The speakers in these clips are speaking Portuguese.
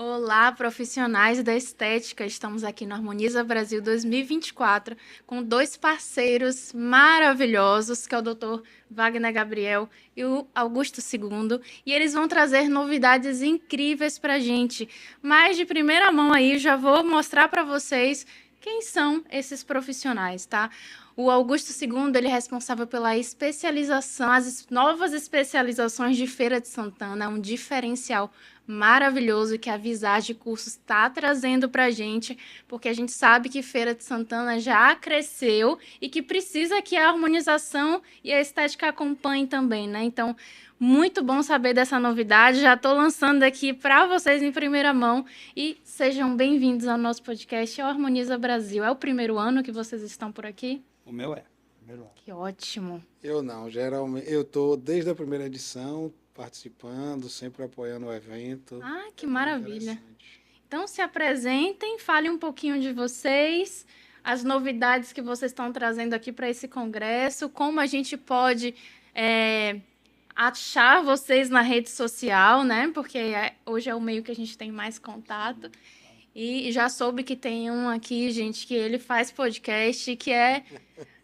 Olá, profissionais da estética. Estamos aqui no Harmoniza Brasil 2024 com dois parceiros maravilhosos, que é o Dr. Wagner Gabriel e o Augusto Segundo, e eles vão trazer novidades incríveis para a gente. Mas de primeira mão aí, já vou mostrar para vocês quem são esses profissionais, tá? O Augusto Segundo, ele é responsável pela especialização, as novas especializações de Feira de Santana, um diferencial maravilhoso que a Visage Cursos está trazendo para a gente, porque a gente sabe que Feira de Santana já cresceu e que precisa que a harmonização e a estética acompanhem também, né? Então, muito bom saber dessa novidade. Já estou lançando aqui para vocês em primeira mão e sejam bem-vindos ao nosso podcast, ao Harmoniza Brasil. É o primeiro ano que vocês estão por aqui? O meu é. Primeiro ano. Que ótimo. Eu não, geralmente eu estou desde a primeira edição participando, sempre apoiando o evento. Ah, que É bem maravilha. interessante. Então, se apresentem, falem um pouquinho de vocês, as novidades que vocês estão trazendo aqui para esse congresso, como a gente pode achar vocês na rede social, né? Porque hoje é o meio que a gente tem mais contato. E já soube que tem um aqui, gente, que ele faz podcast,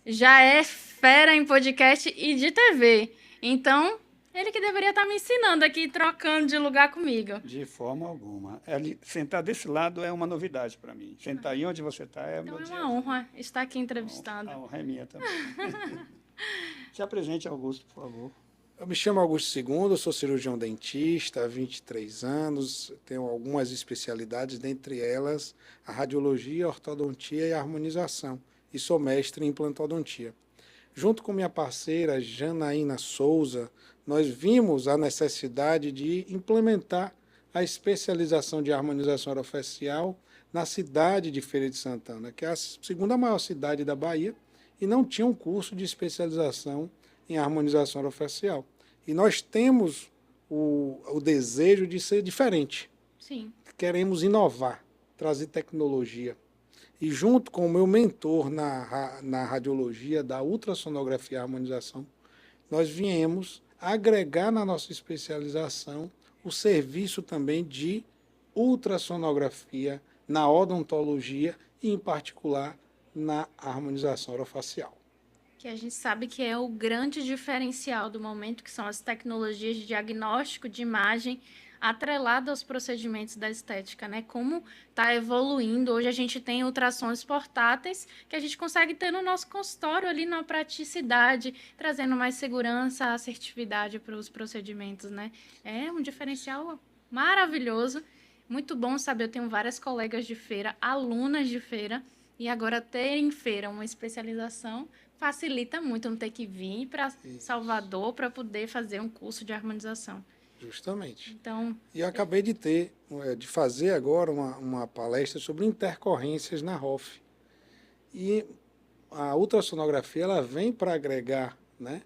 já é fera em podcast e de TV. Então, ele que deveria estar me ensinando aqui, trocando de lugar comigo. De forma alguma. Sentar desse lado é uma novidade para mim. Sentar aí onde você está é o Então meu é dia. uma honra estar aqui entrevistando. A honra é minha também. Se apresente, Augusto, por favor. Eu me chamo Augusto Segundo, sou cirurgião dentista há 23 anos, tenho algumas especialidades, dentre elas a radiologia, a ortodontia e a harmonização, e sou mestre em implantodontia. Junto com minha parceira Janaína Souza, nós vimos a necessidade de implementar a especialização de harmonização orofacial na cidade de Feira de Santana, que é a segunda maior cidade da Bahia, e não tinha um curso de especialização em harmonização orofacial. E nós temos o desejo de ser diferente. Sim. Queremos inovar, trazer tecnologia. E junto com o meu mentor na radiologia da ultrassonografia e harmonização, nós viemos agregar na nossa especialização o serviço também de ultrassonografia na odontologia e, em particular, na harmonização orofacial. Que a gente sabe que é o grande diferencial do momento, que são as tecnologias de diagnóstico de imagem atrelada aos procedimentos da estética, né? Como está evoluindo. Hoje a gente tem ultrassons portáteis que a gente consegue ter no nosso consultório ali na praticidade, trazendo mais segurança, assertividade para os procedimentos, né? É um diferencial maravilhoso. Muito bom saber, eu tenho várias colegas de feira, alunas de feira, e agora ter em feira uma especialização facilita muito não ter que vir para Salvador para poder fazer um curso de harmonização. Justamente. Então, E eu acabei de fazer agora uma palestra sobre intercorrências na ROF. E a ultrassonografia ela vem para agregar, né,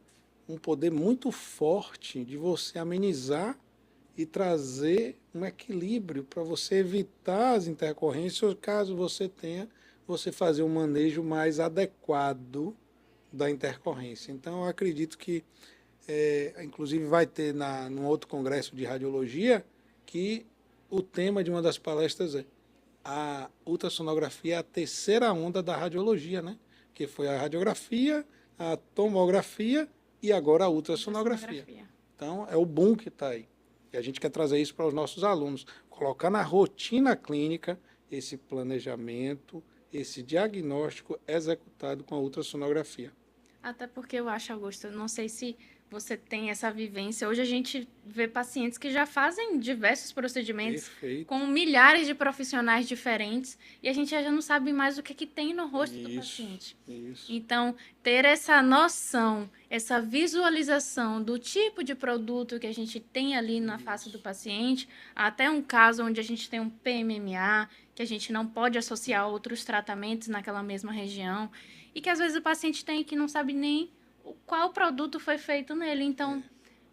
um poder muito forte de você amenizar e trazer um equilíbrio para você evitar as intercorrências, caso você fazer um manejo mais adequado da intercorrência. Então, eu acredito que inclusive vai ter num outro congresso de radiologia que o tema de uma das palestras é a ultrassonografia, a terceira onda da radiologia, né? Que foi a radiografia, a tomografia e agora a ultrassonografia. Então, é o boom que está aí. E a gente quer trazer isso para os nossos alunos, colocar na rotina clínica esse planejamento, esse diagnóstico executado com a ultrassonografia. até porque eu acho, Augusto, eu não sei se você tem essa vivência. Hoje a gente vê pacientes que já fazem diversos procedimentos Perfeito. com milhares de profissionais diferentes e a gente já não sabe mais o que tem no rosto do paciente. Isso. Então, ter essa noção, essa visualização do tipo de produto que a gente tem ali na face do paciente, até um caso onde a gente tem um PMMA, que a gente não pode associar a outros tratamentos naquela mesma região, e que às vezes o paciente tem que não sabe nem qual produto foi feito nele. Então,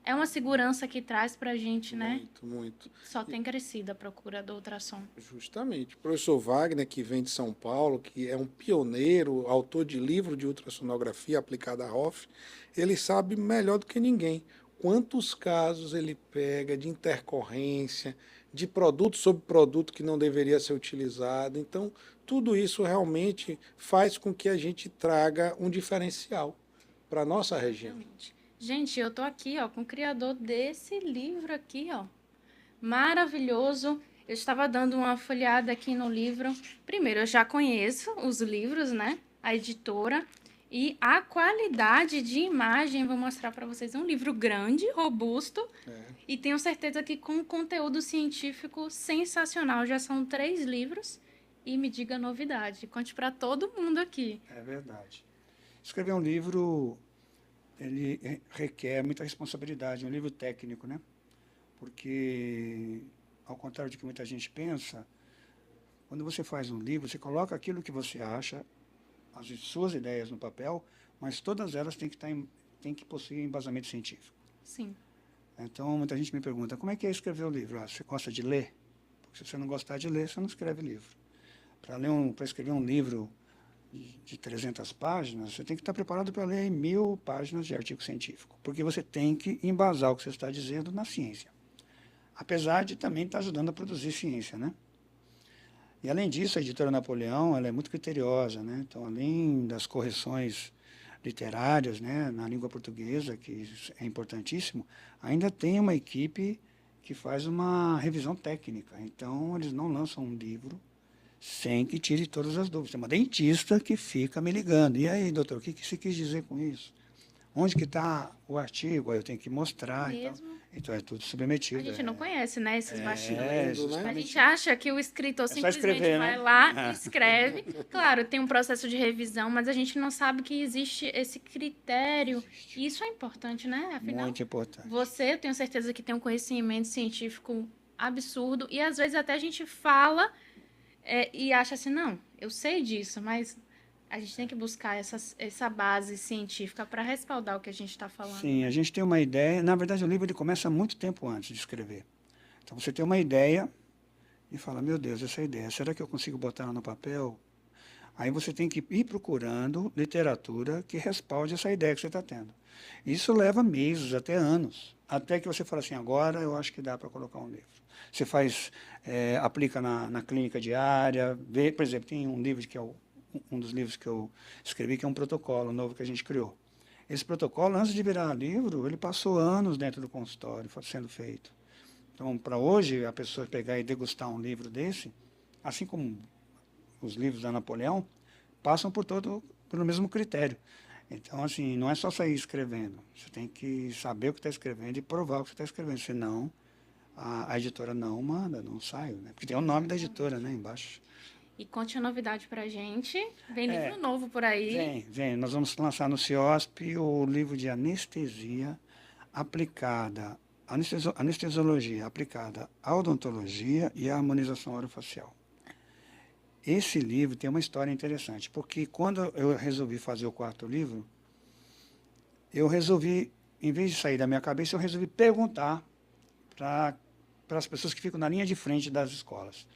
é uma segurança que traz para a gente, né? Muito, muito. Só tem crescido a procura do ultrassom. Justamente. O professor Wagner, que vem de São Paulo, que é um pioneiro, autor de livro de ultrassonografia aplicada à ROF, ele sabe melhor do que ninguém quantos casos ele pega de intercorrência, de produto sobre produto que não deveria ser utilizado. Então, tudo isso realmente faz com que a gente traga um diferencial para a nossa região. Exatamente. Gente, eu tô aqui, ó, com o criador desse livro aqui, ó. Maravilhoso. Eu estava dando uma folheada aqui no livro. Primeiro, eu já conheço os livros, né? A editora. E a qualidade de imagem, vou mostrar para vocês. É um livro grande, robusto. E tenho certeza que com conteúdo científico sensacional. Já são 3 livros. E me diga a novidade. Conte para todo mundo aqui. É verdade. Escrever um livro, ele requer muita responsabilidade, um livro técnico, né? Porque, ao contrário do que muita gente pensa, quando você faz um livro, você coloca aquilo que você acha, as suas ideias no papel, mas todas elas têm que possuir embasamento científico. Sim. Então, muita gente me pergunta, como é que é escrever o livro? Você gosta de ler? Porque se você não gostar de ler, você não escreve livro. Para escrever um livro de 300 páginas, você tem que estar preparado para ler 1000 páginas de artigo científico, porque você tem que embasar o que você está dizendo na ciência. Apesar de também estar ajudando a produzir ciência, né? E, além disso, a editora Napoleão, ela é muito criteriosa, né? Então, além das correções literárias, né, na língua portuguesa, que é importantíssimo, ainda tem uma equipe que faz uma revisão técnica. Então, eles não lançam um livro sem que tire todas as dúvidas. Tem uma dentista que fica me ligando. E aí, doutor, o que você quis dizer com isso? Onde que está o artigo? Aí eu tenho que mostrar. Então é tudo submetido. A gente não conhece, né, esses bastidores. né? A gente acha que o escritor só simplesmente escrever, vai né? lá e escreve. Claro, tem um processo de revisão, mas a gente não sabe que existe esse critério. E isso é importante, né? Afinal, Muito importante. você, eu tenho certeza que tem um conhecimento científico absurdo. E às vezes até a gente fala e acha assim, não, eu sei disso, mas a gente tem que buscar essa base científica para respaldar o que a gente está falando. Sim, a gente tem uma ideia. Na verdade, o livro ele começa muito tempo antes de escrever. Então, você tem uma ideia e fala, meu Deus, essa ideia, será que eu consigo botar ela no papel? Aí você tem que ir procurando literatura que respalde essa ideia que você está tendo. Isso leva meses, até anos, até que você fala assim, agora eu acho que dá para colocar um livro. Você aplica na clínica diária, vê, por exemplo, tem um livro que é um dos livros que eu escrevi, que é um protocolo novo que a gente criou. Esse protocolo, antes de virar livro, ele passou anos dentro do consultório sendo feito. Então, para hoje, a pessoa pegar e degustar um livro desse, assim como os livros da Napoleão, passam pelo mesmo critério. Então, assim, não é só sair escrevendo. Você tem que saber o que está escrevendo e provar o que você está escrevendo. Senão, a editora não manda, não sai, né? Porque tem o nome da editora, né, embaixo. E conte a novidade pra gente. Vem livro novo por aí. Vem. Nós vamos lançar no CIOSP o livro de anestesiologia aplicada à odontologia e à harmonização orofacial. Esse livro tem uma história interessante, porque quando eu resolvi fazer o 4º livro, em vez de sair da minha cabeça, eu resolvi perguntar para as pessoas que ficam na linha de frente das escolas,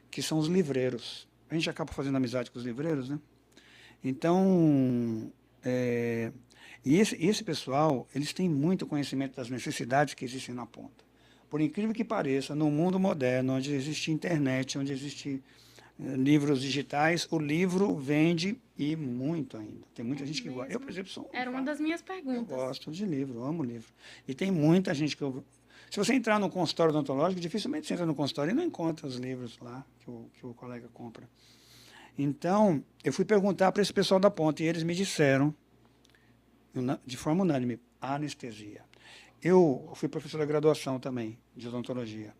que são os livreiros. A gente acaba fazendo amizade com os livreiros, né? Então, esse pessoal, eles têm muito conhecimento das necessidades que existem na ponta. Por incrível que pareça, no mundo moderno, onde existe internet, onde existe livros digitais, o livro vende e muito ainda. Tem muita gente que gosta. Eu, por exemplo, Era uma das minhas perguntas. Eu gosto de livro, eu amo livro. E tem muita gente que se você entrar no consultório odontológico, dificilmente você entra no consultório e não encontra os livros lá que o colega compra. Então, eu fui perguntar para esse pessoal da ponta e eles me disseram, de forma unânime, anestesia. Eu fui professor da graduação também, de odontologia.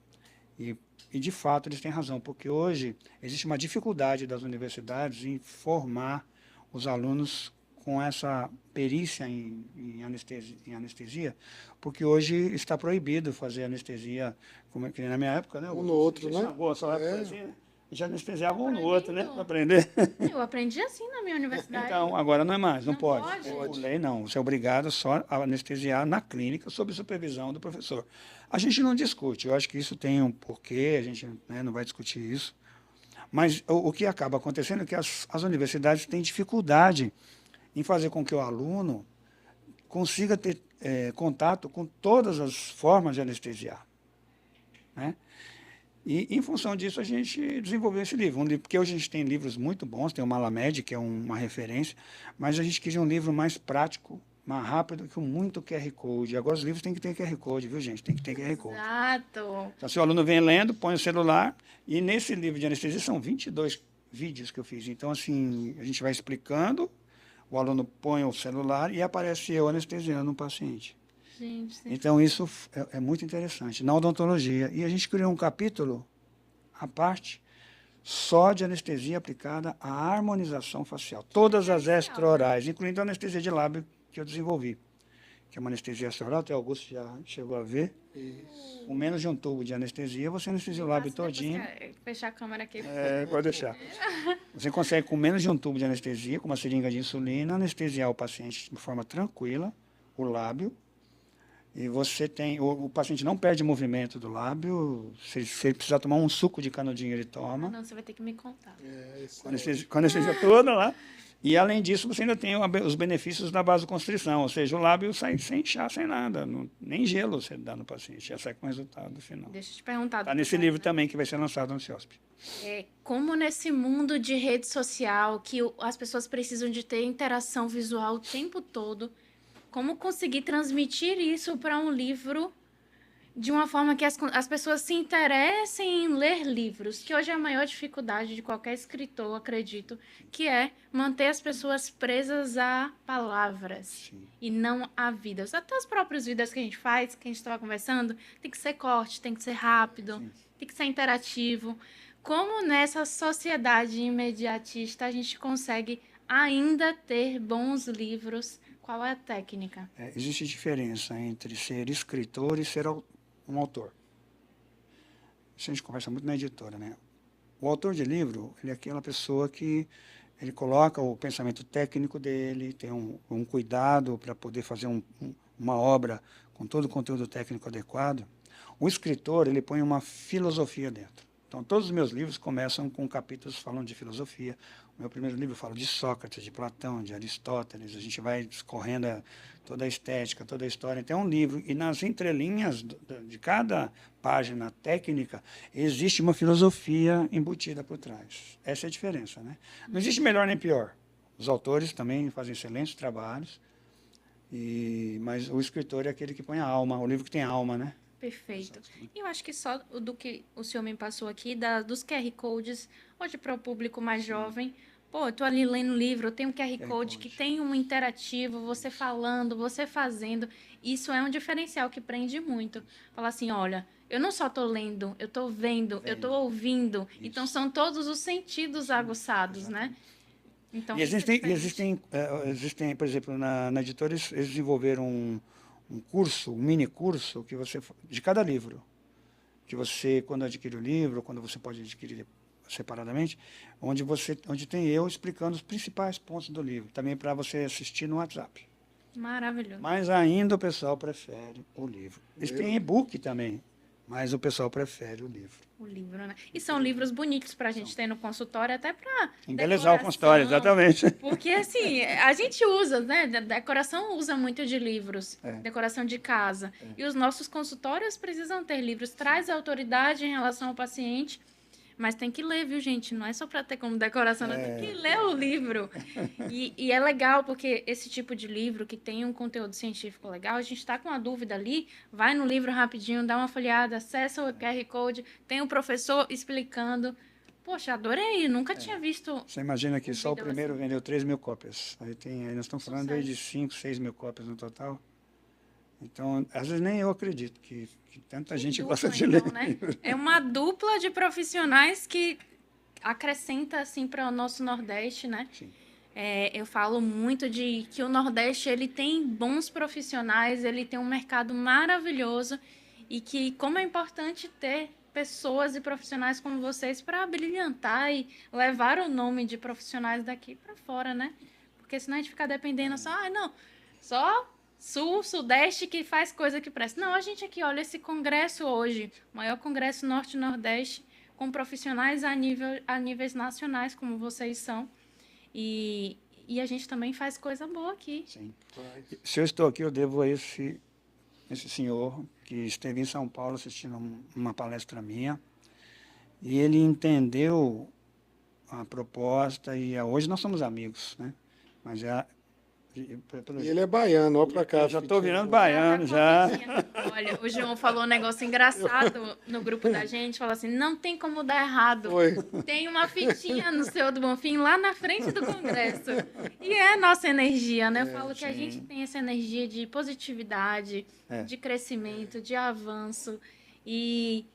E, de fato, eles têm razão, porque hoje existe uma dificuldade das universidades em formar os alunos com essa perícia em anestesia, porque hoje está proibido fazer anestesia, como que na minha época, né? Um no outro, né? A gente anestesiava um no outro, né? Para aprender. Eu aprendi assim na minha universidade. Então, agora não é mais, não pode. Pode. Por lei, não. Você é obrigado só a anestesiar na clínica, sob supervisão do professor. A gente não discute, eu acho que isso tem um porquê, a gente não vai discutir isso. Mas o que acaba acontecendo é que as universidades têm dificuldade em fazer com que o aluno consiga ter contato com todas as formas de anestesiar, né? E, em função disso, a gente desenvolveu esse livro. Porque hoje a gente tem livros muito bons, tem o Malamed, que é uma referência, mas a gente quis um livro mais prático, mais rápido, com muito QR Code. Agora os livros têm que ter QR Code, viu, gente? Tem que ter QR Code. Exato. Então, se o aluno vem lendo, põe o celular, e nesse livro de anestesia são 22 vídeos que eu fiz. Então, assim, a gente vai explicando, o aluno põe o celular e aparece eu anestesiando o paciente. Gente, Então, isso é muito interessante, na odontologia. E a gente criou um capítulo à parte só de anestesia aplicada à harmonização facial. Todas as extra-orais, incluindo a anestesia de lábio que eu desenvolvi, que é uma anestesia extra-oral, até o Augusto já chegou a ver. Isso. Com menos de um tubo de anestesia, você anestesia o lábio todinho. Fechar a câmera aqui. Pode deixar. Você consegue, com menos de um tubo de anestesia, com uma seringa de insulina, anestesiar o paciente de forma tranquila, o lábio. E você tem... O paciente não perde movimento do lábio. Se ele precisar tomar um suco de canudinho, ele toma. Não, você vai ter que me contar. Com a anestesia toda lá. E, além disso, você ainda tem os benefícios da vasoconstrição, ou seja, o lábio sai sem inchar, sem nada. Nem gelo você dá no paciente, já sai com o resultado final. Deixa eu te perguntar. Está nesse livro também, que vai ser lançado no CIOSP. Como nesse mundo de rede social, que as pessoas precisam de ter interação visual o tempo todo, como conseguir transmitir isso para um livro de uma forma que as pessoas se interessem em ler livros, que hoje é a maior dificuldade de qualquer escritor, acredito, que é manter as pessoas presas a palavras. Sim. E não a vidas. Até as próprias vidas que a gente faz, que a gente estava conversando, tem que ser corte, tem que ser rápido, Sim. tem que ser interativo. Como nessa sociedade imediatista a gente consegue ainda ter bons livros? Qual é a técnica? Existe diferença entre ser escritor e ser um autor. Isso a gente conversa muito na editora, né? O autor de livro, ele é aquela pessoa que ele coloca o pensamento técnico dele, tem um cuidado para poder fazer uma obra com todo o conteúdo técnico adequado. O escritor, ele põe uma filosofia dentro. Então, todos os meus livros começam com capítulos falando de filosofia. O meu primeiro livro fala de Sócrates, de Platão, de Aristóteles. A gente vai discorrendo toda a estética, toda a história. Então, é um livro. E nas entrelinhas de cada página técnica, existe uma filosofia embutida por trás. Essa é a diferença, né? Não existe melhor nem pior. Os autores também fazem excelentes trabalhos, mas o escritor é aquele que põe a alma, o livro que tem alma, né? Perfeito. E eu acho que só do que o senhor me passou aqui, dos QR Codes, hoje para o público mais jovem, pô, eu tô ali lendo o livro, eu tenho um QR Code que tem um interativo, você falando, você fazendo, isso é um diferencial que prende muito. Falar assim, olha, eu não só tô lendo, eu tô vendo, eu tô ouvindo, então são todos os sentidos aguçados, né? Então, E existem, por exemplo, na editora eles desenvolveram um curso, um mini curso que de cada livro, que você, quando adquire o livro, quando você pode adquirir separadamente, onde tem eu explicando os principais pontos do livro, também para você assistir no WhatsApp. Maravilhoso. Mas ainda o pessoal prefere o livro. Eles têm e-book também, mas o pessoal prefere o livro. O livro, né? E são livros bonitos para a gente ter no consultório, até para embelezar o consultório, exatamente. Porque, assim, a gente usa, né? Decoração usa muito de livros, decoração de casa. E os nossos consultórios precisam ter livros. Traz autoridade em relação ao paciente, mas tem que ler, viu, gente? Não é só para ter como decoração, tem que ler o livro. E é legal, porque esse tipo de livro que tem um conteúdo científico legal, a gente está com uma dúvida ali, vai no livro rapidinho, dá uma folheada, acessa o QR Code, tem um professor explicando. Poxa, adorei, nunca tinha visto. Você imagina que só o primeiro vendeu 3 mil cópias. Aí nós estamos falando aí de 5, 6 mil cópias no total. Então, às vezes nem eu acredito que tanta gente gosta de ler. Né? É uma dupla de profissionais que acrescenta assim para o nosso Nordeste, né? Sim. Eu falo muito de que o Nordeste ele tem bons profissionais, ele tem um mercado maravilhoso e que como é importante ter pessoas e profissionais como vocês para brilhantar e levar o nome de profissionais daqui para fora, né? Porque senão a gente fica dependendo só Sul, Sudeste que faz coisa que presta. Não, a gente aqui, olha, esse congresso hoje, o maior congresso Norte e Nordeste, com profissionais a níveis nacionais, como vocês são. E E a gente também faz coisa boa aqui. Sim. Se eu estou aqui, eu devo a esse senhor que esteve em São Paulo assistindo uma palestra minha, e ele entendeu a proposta, e hoje nós somos amigos, né? Mas E ele é baiano, olha para cá. eu já estou virando baiano, já. Olha, o João falou um negócio engraçado no grupo da gente, falou assim, não tem como dar errado. Foi. Tem uma fitinha no Senhor do Bonfim lá na frente do Congresso. E é nossa energia, né? Eu falo que a gente tem essa energia de positividade, de crescimento, de avanço. E,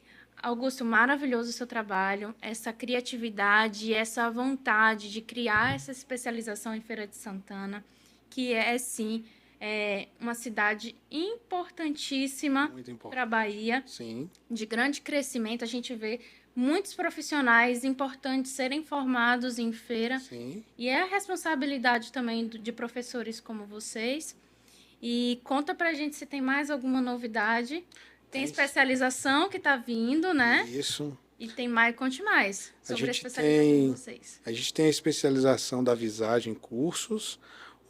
Augusto, maravilhoso o seu trabalho, essa criatividade, essa vontade de criar essa especialização em Feira de Santana, que é, sim, uma cidade importantíssima Muito importante. para a Bahia, Sim. de grande crescimento. A gente vê muitos profissionais importantes serem formados em feira. Sim. E é a responsabilidade também de professores como vocês. E conta pra gente se tem mais alguma novidade. Tem especialização que está vindo, né? Isso. E tem mais, conte mais sobre a gente especialização de vocês. A gente tem a especialização da visagem cursos,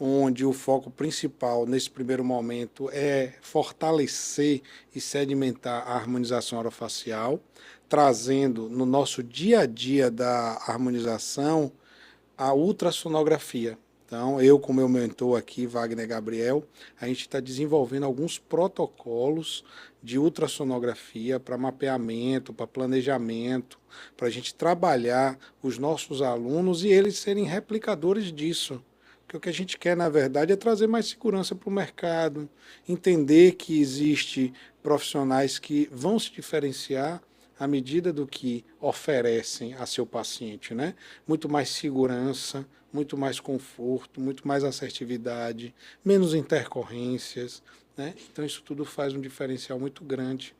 onde o foco principal nesse primeiro momento é fortalecer e sedimentar a harmonização orofacial, trazendo no nosso dia a dia da harmonização a ultrassonografia. Então, eu com meu mentor aqui, Wagner Gabriel, a gente está desenvolvendo alguns protocolos de ultrassonografia para mapeamento, para planejamento, para a gente trabalhar os nossos alunos e eles serem replicadores disso. Porque o que a gente quer, na verdade, é trazer mais segurança para o mercado, entender que existe profissionais que vão se diferenciar à medida do que oferecem a seu paciente, né? Muito mais segurança, muito mais conforto, muito mais assertividade, menos intercorrências, né? Então isso tudo faz um diferencial muito grande.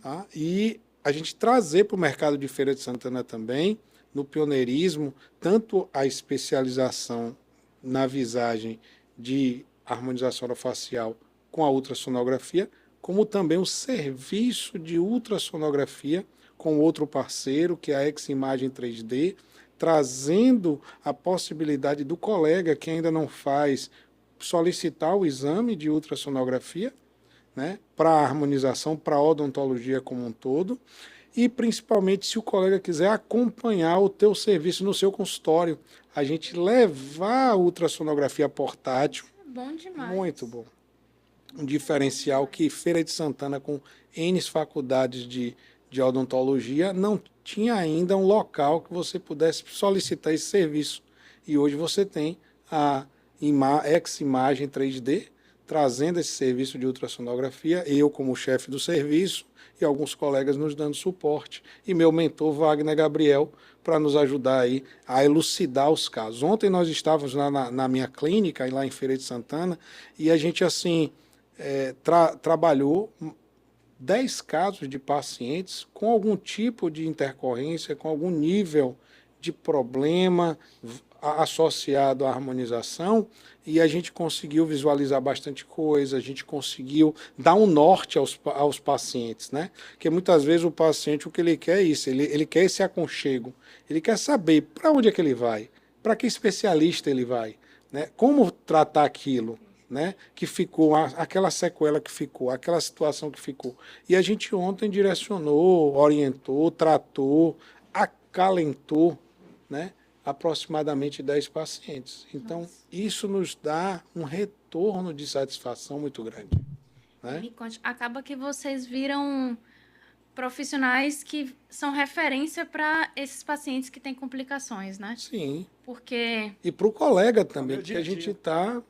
Tá? E a gente trazer para o mercado de Feira de Santana também, no pioneirismo, tanto a especialização na visagem de harmonização orofacial com a ultrassonografia, como também o serviço de ultrassonografia com outro parceiro, que é a Eximagem 3D, trazendo a possibilidade do colega que ainda não faz solicitar o exame de ultrassonografia, né, para a harmonização, para a odontologia como um todo, e principalmente se o colega quiser acompanhar o teu serviço no seu consultório, a gente levar a ultrassonografia portátil. Bom demais. Muito bom. Um diferencial que Feira de Santana, com N faculdades de odontologia, não tinha ainda um local que você pudesse solicitar esse serviço. E hoje você tem a Eximagem 3D, trazendo esse serviço de ultrassonografia, eu como chefe do serviço e alguns colegas nos dando suporte, e meu mentor Wagner Gabriel para nos ajudar aí a elucidar os casos. Ontem nós estávamos lá na minha clínica, lá em Feira de Santana, e a gente assim trabalhou 10 casos de pacientes com algum tipo de intercorrência, com algum nível de problema associado à harmonização, e a gente conseguiu visualizar bastante coisa, a gente conseguiu dar um norte aos pacientes, né? Porque muitas vezes o paciente, o que ele quer é isso, ele quer esse aconchego, ele quer saber para onde é que ele vai, para que especialista ele vai, né? Como tratar aquilo, né? Que ficou, aquela sequela que ficou, aquela situação que ficou. E a gente ontem direcionou, orientou, tratou, acalentou, né? Aproximadamente 10 pacientes. Então, isso nos dá um retorno de satisfação muito grande. Né? Me conte, acaba que vocês viram profissionais que são referência para esses pacientes que têm complicações, né? Sim. Porque... E para o colega também, porque a gente está...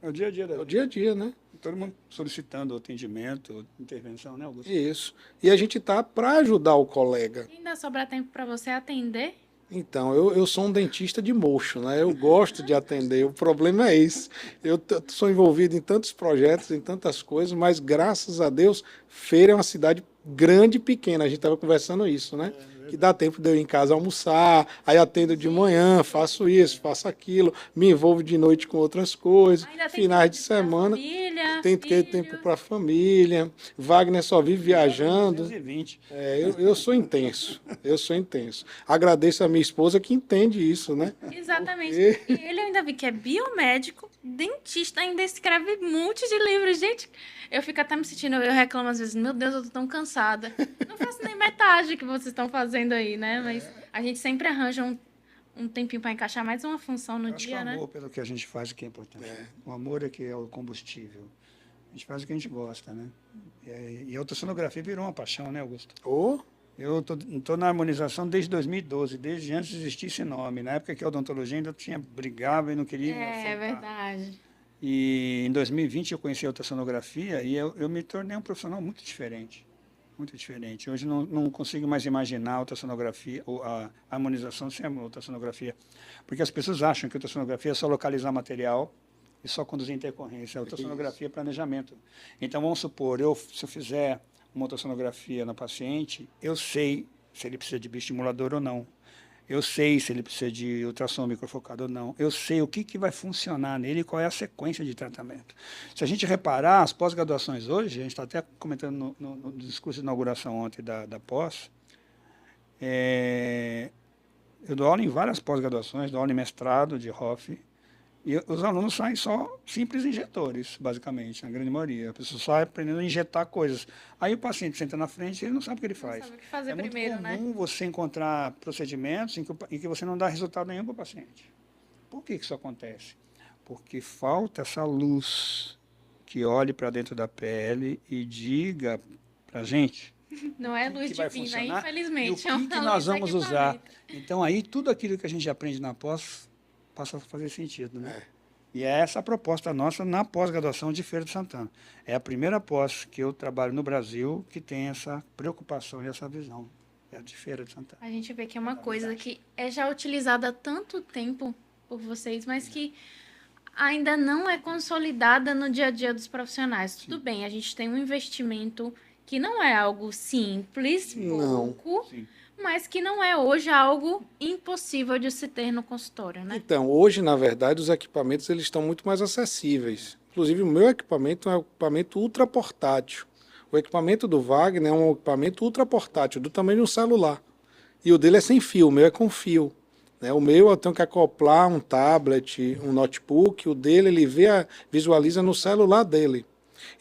É o dia a dia. É o dia a dia, né? Todo mundo solicitando atendimento, intervenção, né, Augusto? Isso. E a gente está para ajudar o colega. E ainda sobra tempo para você atender? Então, eu sou um dentista de mocho, né? Eu gosto de atender, o problema é esse. Eu sou envolvido em tantos projetos, em tantas coisas, mas graças a Deus, Feira é uma cidade grande e pequena, a gente estava conversando isso, né? que dá tempo de eu ir em casa almoçar, aí atendo de manhã, faço isso, faço aquilo, me envolvo de noite com outras coisas, Ainda tem finais tempo de pra semana, família, tem que ter tempo filhos. para a família, Wagner só vive viajando. 220. Eu sou intenso, eu sou intenso. Agradeço a minha esposa que entende isso, né? Exatamente. Porque E ele ainda vi que é biomédico, dentista, ainda escreve um monte de livros. Gente, eu fico até me sentindo, eu reclamo às vezes, meu Deus, eu tô tão cansada. Não faço nem metade que vocês estão fazendo aí, né? Mas a gente sempre arranja um tempinho para encaixar mais uma função no Eu acho que o dia, né? amor pelo que a gente faz é que é importante. O amor é que é o combustível. A gente faz o que a gente gosta, né? E a ultrassonografia virou uma paixão, né, Augusto? oh, Eu estou na harmonização desde 2012, desde antes de existir esse nome. Na época que a odontologia ainda brigava e não queria É aceitar. verdade. E em 2020 eu conheci a ultrassonografia e eu me tornei um profissional muito diferente. Muito diferente. Hoje não consigo mais imaginar a ultrassonografia, ou a harmonização sem a ultrassonografia. Porque as pessoas acham que a ultrassonografia é só localizar material e só conduzir intercorrência. A ultrassonografia é planejamento. Então, vamos supor, se eu fizer uma ultrassonografia no paciente, eu sei se ele precisa de bioestimulador ou não. Eu sei se ele precisa de ultrassom microfocado ou não. Eu sei o que vai funcionar nele e qual é a sequência de tratamento. Se a gente reparar, as pós-graduações hoje, a gente está até comentando no discurso de inauguração ontem da pós, eu dou aula em várias pós-graduações, dou aula em mestrado de Hoff, e os alunos saem só simples injetores, basicamente, na grande maioria. A pessoa sai aprendendo a injetar coisas. Aí o paciente senta na frente e ele não sabe o que ele faz. Não sabe o que fazer É muito primeiro, né? comum você encontrar procedimentos em que você não dá resultado nenhum para o paciente. Por que isso acontece? Porque falta essa luz que olhe para dentro da pele e diga para a gente Não é o luz que vai divina, funcionar e o infelizmente. que, É uma que nós luz vamos usar. equipamento. Então, aí, tudo aquilo que a gente aprende na pós passa a fazer sentido, né? E é essa a proposta nossa na pós-graduação de Feira de Santana. É a primeira pós que eu trabalho no Brasil que tem essa preocupação e essa visão. É a de Feira de Santana. A gente vê que é uma coisa que é já utilizada há tanto tempo por vocês, mas que ainda não é consolidada no dia a dia dos profissionais. Tudo bem, a gente tem um investimento que não é algo simples, Não. pouco, Sim. mas que não é hoje algo impossível de se ter no consultório, né? então, hoje, na verdade, os equipamentos eles estão muito mais acessíveis. Inclusive, o meu equipamento é um equipamento ultra portátil. O equipamento do Wagner é um equipamento ultra portátil, do tamanho de um celular. E o dele é sem fio, o meu é com fio. Né? O meu eu tenho que acoplar um tablet, um notebook, o dele ele visualiza no celular dele.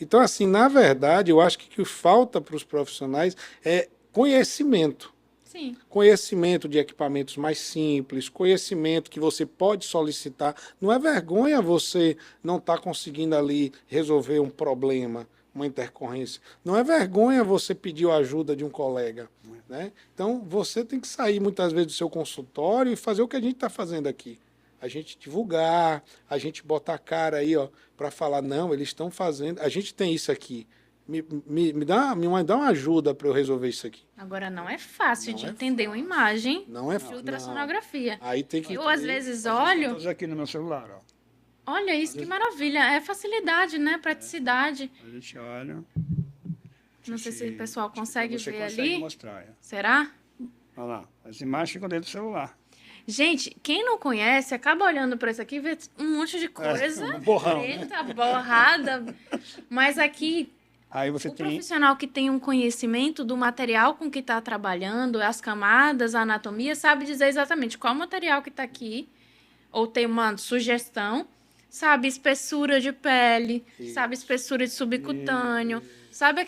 Então, assim, na verdade, eu acho que o que falta para os profissionais é conhecimento. Sim. Conhecimento de equipamentos mais simples, conhecimento que você pode solicitar. Não é vergonha você não estar conseguindo ali resolver um problema, uma intercorrência. Não é vergonha você pedir a ajuda de um colega. Né? Então, você tem que sair muitas vezes do seu consultório e fazer o que a gente está fazendo aqui. A gente divulgar, a gente botar a cara aí para falar, não, eles estão fazendo, a gente tem isso aqui. Me dá uma ajuda para eu resolver isso aqui. Agora, não é fácil Não de é entender uma imagem Não é de fácil. ultrassonografia. Aí tem que Eu, às ter- vezes, Estou olho... aqui no meu celular, ó. Olha isso, que maravilha. É facilidade, né? Praticidade. A gente olha. Não sei se o pessoal consegue você ver consegue ali. mostrar. Será? Olha lá, as imagens ficam dentro do celular. Gente, quem não conhece, acaba olhando para isso aqui e vê um monte de coisa um borrão, né? preta, borrada. Mas aqui, Aí você o tem. profissional que tem um conhecimento do material com que está trabalhando, as camadas, a anatomia, sabe dizer exatamente qual material que está aqui, ou tem uma sugestão, sabe espessura de pele, sabe espessura de subcutâneo, sabe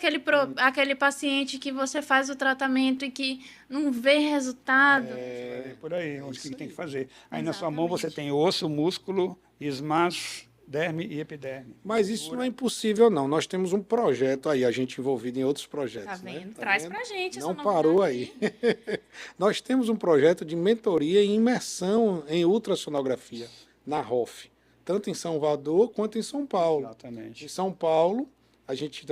aquele paciente que você faz o tratamento e que não vê resultado. É por aí, onde que tem que fazer. Aí na sua Exatamente. mão você tem osso, músculo, esmalte, derme e epiderme. Mas isso não é impossível, não. Nós temos um projeto aí, a gente envolvido em outros projetos. Tá vendo? Né? Traz vendo? pra gente essa Não novidade parou aí. Nós temos um projeto de mentoria e imersão em ultrassonografia na ROF, tanto em São Salvador quanto em São Paulo. Exatamente. Em São Paulo, a gente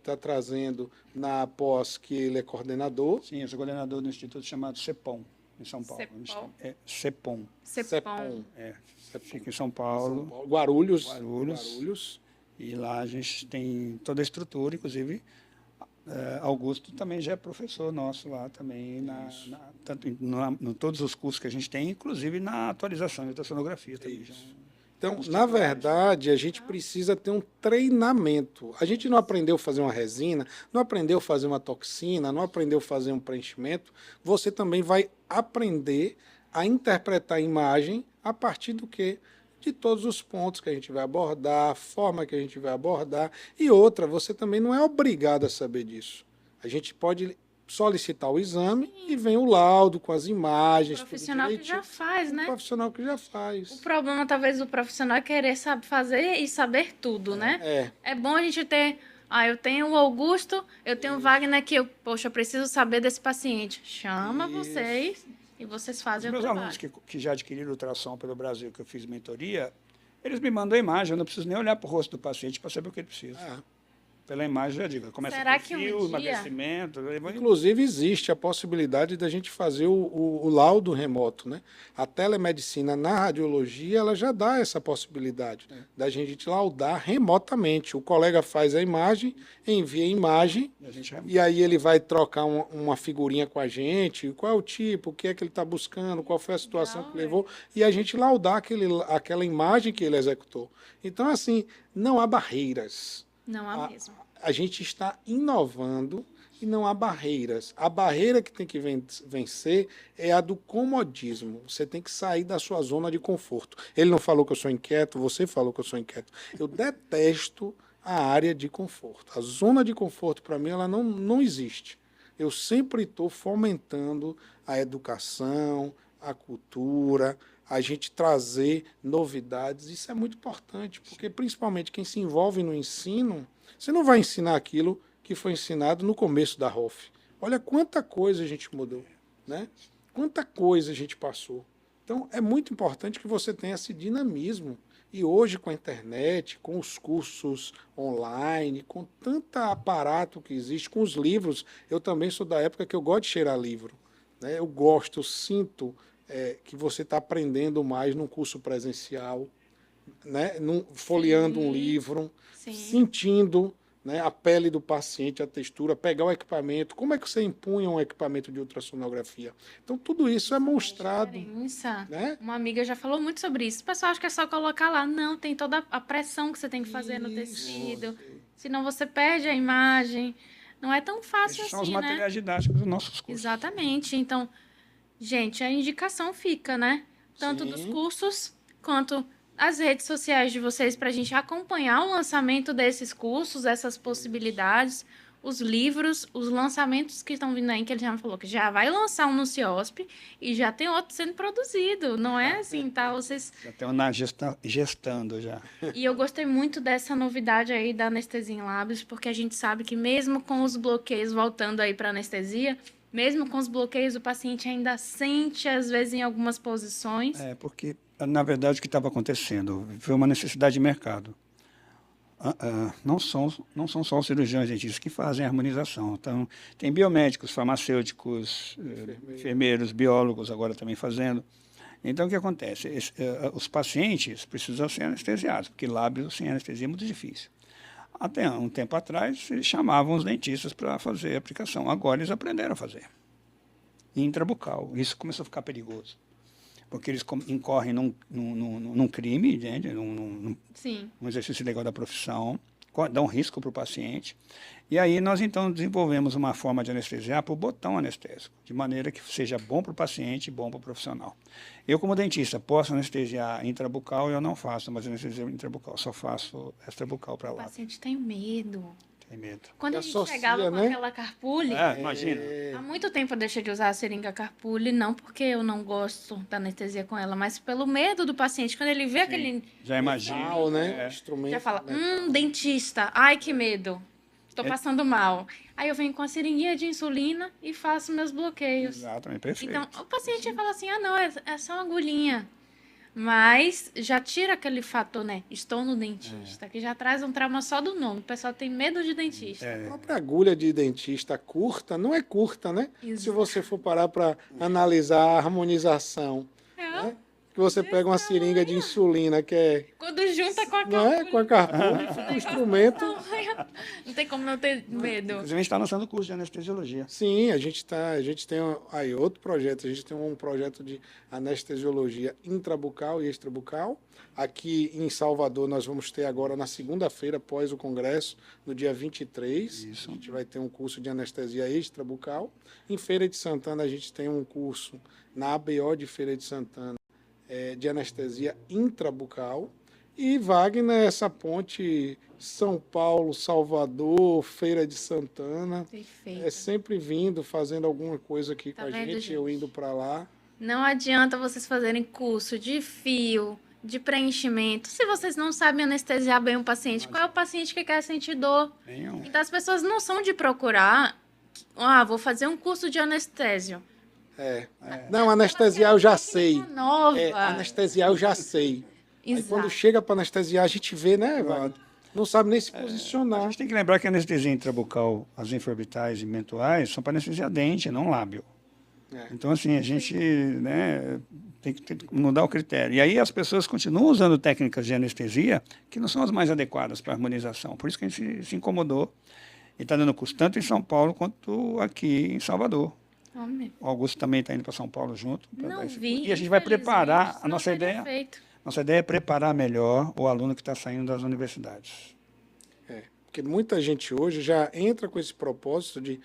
tá trazendo na pós que ele é coordenador. Sim, eu sou coordenador do instituto chamado CEPOM, em São Paulo. CEPOM. É CEPOM. Cepom. Fica em São Paulo, Guarulhos. Guarulhos. E lá a gente tem toda a estrutura, inclusive Augusto também já é professor nosso lá também, tanto em todos os cursos que a gente tem, inclusive na atualização de ultrassonografia também. Então, na verdade, a gente precisa ter um treinamento. A gente não aprendeu a fazer uma resina, não aprendeu a fazer uma toxina, não aprendeu a fazer um preenchimento. Você também vai aprender a interpretar a imagem a partir do quê? De todos os pontos que a gente vai abordar, a forma que a gente vai abordar. E outra, você também não é obrigado a saber disso. A gente pode solicitar o exame e vem o laudo com as imagens. O profissional que já faz, né? O profissional que já faz. O problema, talvez, do profissional é querer fazer e saber tudo, né? É bom a gente ter... eu tenho o Augusto, eu tenho o Wagner, que poxa, eu preciso saber desse paciente. Chama vocês e vocês fazem o trabalho. Meus alunos que já adquiriram ultrassom pelo Brasil, que eu fiz mentoria, eles me mandam a imagem, eu não preciso nem olhar para o rosto do paciente para saber o que ele precisa. Pela imagem, já digo, começa Será com fio, emagrecimento... Inclusive, existe a possibilidade da gente fazer o laudo remoto, né? A telemedicina na radiologia, ela já dá essa possibilidade da gente laudar remotamente. O colega faz a imagem, envia a imagem, e aí ele vai trocar uma figurinha com a gente, qual é o tipo, o que é que ele está buscando, qual foi a situação que levou, e a gente laudar aquela imagem que ele executou. Então, assim, não há barreiras. Não há mesmo. A gente está inovando e não há barreiras. A barreira que tem que vencer é a do comodismo. Você tem que sair da sua zona de conforto. Ele não falou que eu sou inquieto, você falou que eu sou inquieto. Eu detesto a área de conforto. A zona de conforto, para mim, ela não existe. Eu sempre estou fomentando a educação, a cultura, a gente trazer novidades. Isso é muito importante, porque principalmente quem se envolve no ensino, você não vai ensinar aquilo que foi ensinado no começo da ROF. Olha quanta coisa a gente mudou, né? Quanta coisa a gente passou. Então, é muito importante que você tenha esse dinamismo. E hoje, com a internet, com os cursos online, com tanto aparato que existe, com os livros, eu também sou da época que eu gosto de cheirar livro, né? Eu gosto, eu sinto que você está aprendendo mais num curso presencial, né? Folheando um livro, sentindo, né, a pele do paciente, a textura, pegar o equipamento, como é que você empunha um equipamento de ultrassonografia. Então, tudo isso é mostrado. Né? Uma amiga já falou muito sobre isso. O pessoal acha que é só colocar lá. Não, tem toda a pressão que você tem que fazer no tecido. Senão você perde a imagem. Não é tão fácil Esses assim, são os materiais didáticos dos nossos cursos. Exatamente. Então, gente, a indicação fica, né? Tanto dos cursos quanto as redes sociais de vocês para a gente acompanhar o lançamento desses cursos, essas possibilidades, os livros, os lançamentos que estão vindo aí, que ele já falou que já vai lançar um no CIOSP e já tem outro sendo produzido, não é assim, tá? Vocês... Já tem um gestando já. E eu gostei muito dessa novidade aí da anestesia em lábios, porque a gente sabe que mesmo com os bloqueios, voltando aí para anestesia, mesmo com os bloqueios, o paciente ainda sente, às vezes, em algumas posições. Porque, na verdade, o que estava acontecendo foi uma necessidade de mercado. Não são só os cirurgiões dentistas que fazem a harmonização. Então, tem biomédicos, farmacêuticos, enfermeiros, biólogos agora também fazendo. Então, o que acontece? Os pacientes precisam ser anestesiados, porque lábios sem anestesia é muito difícil. Até um tempo atrás, eles chamavam os dentistas para fazer a aplicação. Agora eles aprenderam a fazer. Intrabucal. Isso começou a ficar perigoso. Porque eles incorrem num crime, gente, num exercício ilegal da profissão, dá um risco para o paciente. E aí nós, então, desenvolvemos uma forma de anestesiar por botão anestésico, de maneira que seja bom para o paciente e bom para o profissional. Eu, como dentista, posso anestesiar intrabucal e eu não faço mais anestesia intrabucal, só faço extrabucal para lá. O paciente tem medo. Tem medo. Quando a gente chegava com aquela carpule, imagina. Há muito tempo eu deixei de usar a seringa carpule, não porque eu não gosto da anestesia com ela, mas pelo medo do paciente. Quando ele vê aquele... Já imagina. Né? Instrumento, já fala, dentista, ai que medo. Estou passando mal. Aí eu venho com a seringuinha de insulina e faço meus bloqueios. Exatamente, perfeito. Então, o paciente fala assim, não, é só uma agulhinha. Mas já tira aquele fator, né? Estou no dentista, que já traz um trauma só do nome. O pessoal tem medo de dentista. A própria agulha de dentista curta não é curta, né? Exato. Se você for parar para analisar a harmonização. Né? que você pega uma seringa de insulina, que é, Quando junta com a não é, com a carpulha, e fica um instrumento. Não tem como não ter medo. Inclusive, a gente está lançando curso de anestesiologia. Sim, a gente tem aí outro projeto, a gente tem um projeto de anestesiologia intrabucal e extrabucal. Aqui em Salvador nós vamos ter agora na segunda-feira, após o congresso, no dia 23, Isso. a gente vai ter um curso de anestesia extrabucal. Em Feira de Santana a gente tem um curso na ABO de Feira de Santana de anestesia intrabucal. E Wagner, essa ponte São Paulo, Salvador, Feira de Santana, Perfeito. é sempre vindo, fazendo alguma coisa aqui Tá com a vendo, gente, eu indo para lá. Não adianta vocês fazerem curso de fio, de preenchimento, se vocês não sabem anestesiar bem o paciente. Qual é o paciente que quer sentir dor? Nenhum. Então as pessoas não são de procurar, vou fazer um curso de anestésio. Não, anestesiar eu já sei. Nova. Anestesiar eu já sei. Aí Exato. quando chega para anestesiar, a gente vê, né, Wagner? Não sabe nem se A posicionar. gente tem que lembrar que a anestesia intrabucal, as infraorbitais e mentuais, são para anestesiar dente, não lábio. É. Então, assim, a gente, né, tem que mudar o critério. E aí as pessoas continuam usando técnicas de anestesia que não são as mais adequadas para a harmonização. Por isso que a gente se incomodou e está dando curso tanto em São Paulo quanto aqui em Salvador. Homem, O Augusto também está indo para São Paulo junto. pra não dar esse vi. curso. E a gente vai preparar, a infelizmente, nossa senão teria ideia, feito. nossa ideia é preparar melhor o aluno que está saindo das universidades. Porque muita gente hoje já entra com esse propósito de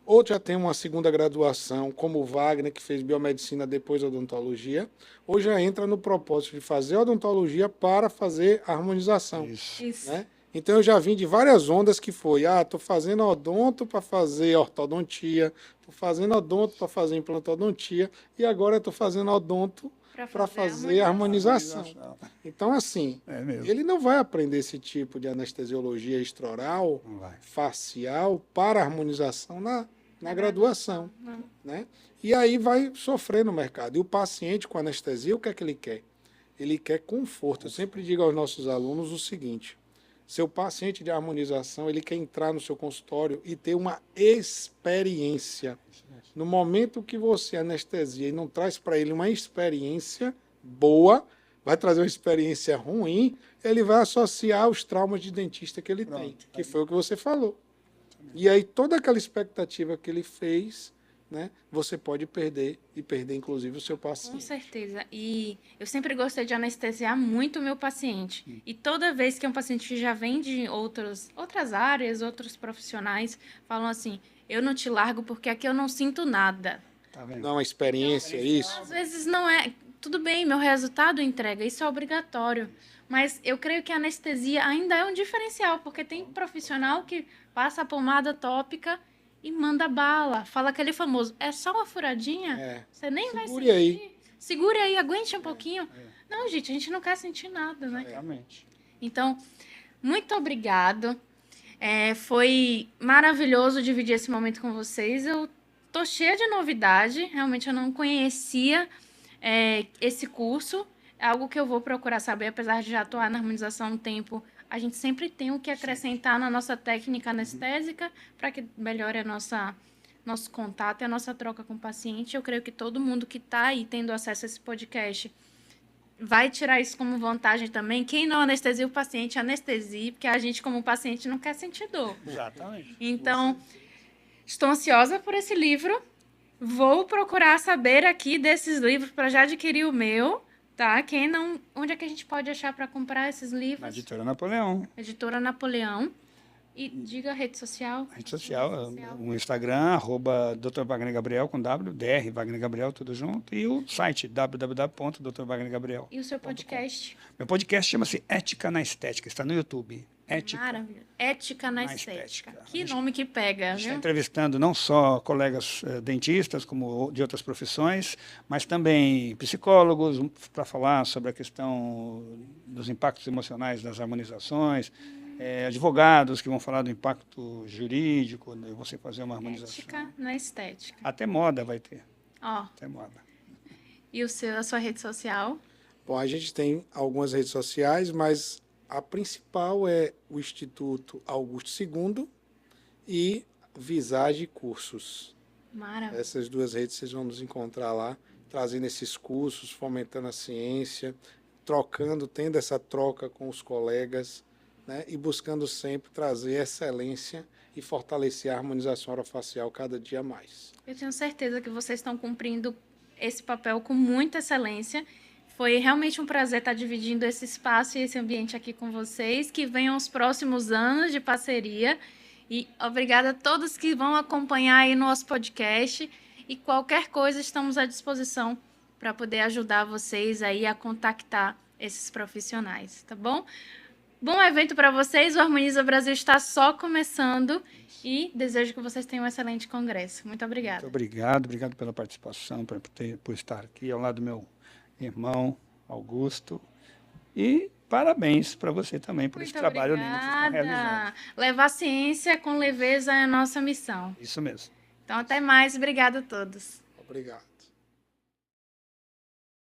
ou já tem uma segunda graduação, como o Wagner, que fez biomedicina depois da odontologia, ou já entra no propósito de fazer odontologia para fazer harmonização. Isso. Isso. Né? Então eu já vim de várias ondas que foi, estou fazendo odonto para fazer ortodontia, estou fazendo odonto para fazer implantodontia, e agora estou fazendo odonto para fazer harmonização. Então, assim, É mesmo. ele não vai aprender esse tipo de anestesiologia extraoral, Não vai. facial, para harmonização na graduação. Não. Né? E aí vai sofrer no mercado. E o paciente com anestesia, o que é que ele quer? Ele quer conforto. Eu sempre digo aos nossos alunos o seguinte: seu paciente de harmonização, ele quer entrar no seu consultório e ter uma experiência. No momento que você anestesia e não traz para ele uma experiência boa, vai trazer uma experiência ruim, ele vai associar os traumas de dentista que ele tem, que foi o que você falou. E aí toda aquela expectativa que ele fez, né, você pode perder e perder inclusive o seu Com paciente. certeza. E eu sempre gostei de anestesiar muito o meu paciente. E toda vez que um paciente que já vem de outras áreas, outros profissionais, falam assim: eu não te largo porque aqui eu não sinto nada. Tá vendo? Não é uma experiência, isso? Às vezes não é. Tudo bem, meu resultado entrega, isso é obrigatório. Mas eu creio que a anestesia ainda é um diferencial, porque tem profissional que passa a pomada tópica e manda bala. Fala aquele famoso: é só uma furadinha? É. Você nem vai Segure sentir. aí. Segure aí, aguente um pouquinho. Não, gente, a gente não quer sentir nada, né? Realmente. Então, muito obrigado. Foi maravilhoso dividir esse momento com vocês. Eu tô cheia de novidade. Realmente eu não conhecia esse curso. É algo que eu vou procurar saber, apesar de já atuar na harmonização há um tempo. A gente sempre tem o que acrescentar na nossa técnica anestésica para que melhore nosso contato e a nossa troca com o paciente. Eu creio que todo mundo que está aí tendo acesso a esse podcast vai tirar isso como vantagem também. Quem não anestesia o paciente, anestesie, porque a gente, como paciente, não quer sentir dor. Exatamente. Então, estou ansiosa por esse livro. Vou procurar saber aqui desses livros para já adquirir o meu, tá? Quem não... Onde é que a gente pode achar para comprar esses Na livros? editora Napoleão. Editora Napoleão. E diga a rede social. Rede social, o Instagram, @Dr. Wagner Gabriel, com W, DR Wagner Gabriel, tudo junto, e o site www.drwagnergabriel. E o seu podcast? Meu podcast chama-se Ética na Estética, está no YouTube. Ética. Maravilha. Ética na na estética. estética. Que nome que pega, A gente está viu? entrevistando não só colegas dentistas, como de outras profissões, mas também psicólogos, para falar sobre a questão dos impactos emocionais das harmonizações, advogados que vão falar do impacto jurídico, de você fazer uma harmonização. Ética na estética. Até moda vai ter, Ó, até moda. e a sua rede social? Bom, a gente tem algumas redes sociais, mas a principal é o Instituto Augusto II e Visage Cursos. Maravilha. Essas duas redes vocês vão nos encontrar lá. trazendo esses cursos, fomentando a ciência, tendo essa troca com os colegas, né? E buscando sempre trazer excelência e fortalecer a harmonização orofacial cada dia mais. Eu tenho certeza que vocês estão cumprindo esse papel com muita excelência. Foi realmente um prazer estar dividindo esse espaço e esse ambiente aqui com vocês. Que venham os próximos anos de parceria. E obrigada a todos que vão acompanhar aí nosso podcast. E qualquer coisa, estamos à disposição para poder ajudar vocês aí a contactar esses profissionais, tá bom? Bom evento para vocês. O Harmoniza Brasil está só começando e desejo que vocês tenham um excelente congresso. Muito obrigada. Muito obrigado pela participação, por estar aqui ao lado do meu irmão Augusto. E parabéns para você também por esse trabalho lindo que vocês estão realizando. Levar a ciência com leveza é a nossa missão. Isso mesmo. Então, até mais. Obrigada a todos. Obrigado.